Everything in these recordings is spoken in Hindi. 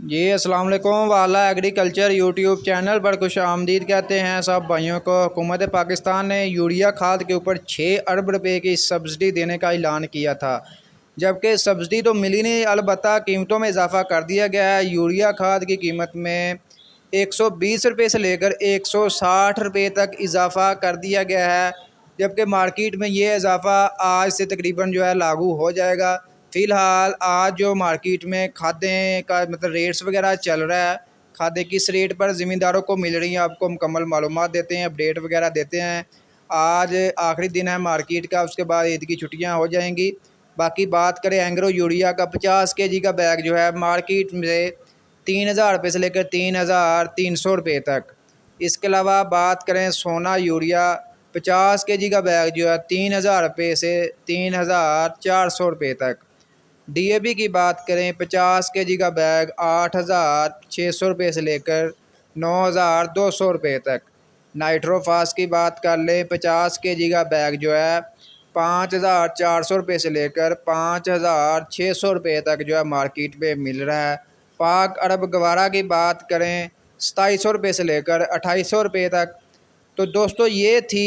जी अस्सलाम वालेकुम। वाला एग्रीकल्चर यूट्यूब चैनल पर खुश आमदीद कहते हैं सब भाइयों को। हुकूमत पाकिस्तान ने यूरिया खाद के ऊपर 6 अरब रुपए की सब्सिडी देने का ऐलान किया था, जबकि सब्सिडी तो मिली नहीं, अलबत्ता कीमतों में इजाफा कर दिया गया है। यूरिया खाद की कीमत में 120 रुपये से लेकर 160 रुपये तक इजाफा कर दिया गया है, जबकि मार्केट में ये इजाफा आज से तकरीबन जो है लागू हो जाएगा। फ़िलहाल आज जो मार्केट में खादें का मतलब रेट्स वगैरह चल रहा है, खादें किस रेट पर ज़मींदारों को मिल रही हैं, आपको मुकम्मल मालूमात देते हैं, अपडेट वगैरह देते हैं। आज आखिरी दिन है मार्केट का, उसके बाद ईद की छुट्टियां हो जाएंगी। बाकी बात करें एंग्रो यूरिया का 50 केजी का बैग जो है मार्केट में 3000 रुपये से लेकर 3300 रुपये तक। इसके अलावा बात करें सोना यूरिया 50 केजी का बैग जो है 3000 रुपये से 3400 रुपये तक। डीएपी की बात करें 50 केजी का बैग 8600 रुपये से लेकर 9200 रुपये तक। नाइट्रोफास की बात कर लें 50 केजी का बैग जो है 5400 रुपये से लेकर 5600 रुपये तक जो है मार्केट में मिल रहा है। पाक अरब गवारा की बात करें 2700 रुपये से लेकर 2800 रुपये तक। तो दोस्तों ये थी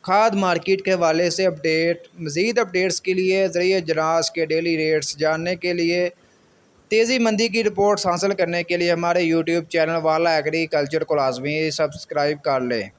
खाद मार्केट के हवाले से अपडेट। मज़ीद अपडेट्स के लिए ज़रिए जरास के डेली रेट्स जानने के लिए, तेज़ी मंदी की रिपोर्ट्स हासिल करने के लिए हमारे यूट्यूब चैनल वाला एग्रीकल्चर को लाजमी सब्सक्राइब कर लें।